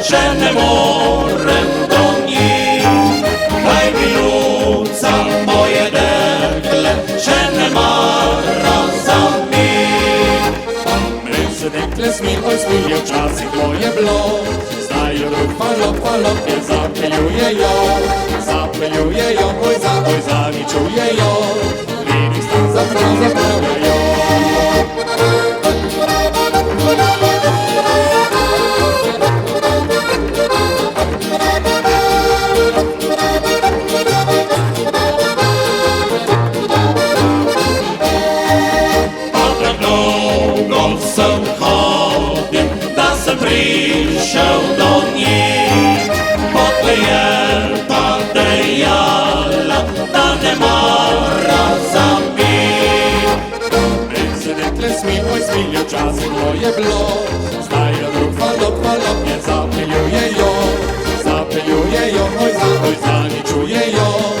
że не морем до ні, хай вілються моє декле, že нема розумі. Ми се декле смій, ой смій, часик моє бло, знаю друг фалок, не запилює йо, ой завічує йо, лірик стан заправляє йо. Jsem chodil, da jsem přišel do ní, podle padejala, da nemá rozumí. My se dekle smí, oj smí, časik moje blo, znají druh falok, mě zapiluje jo, oj zaničuje jo.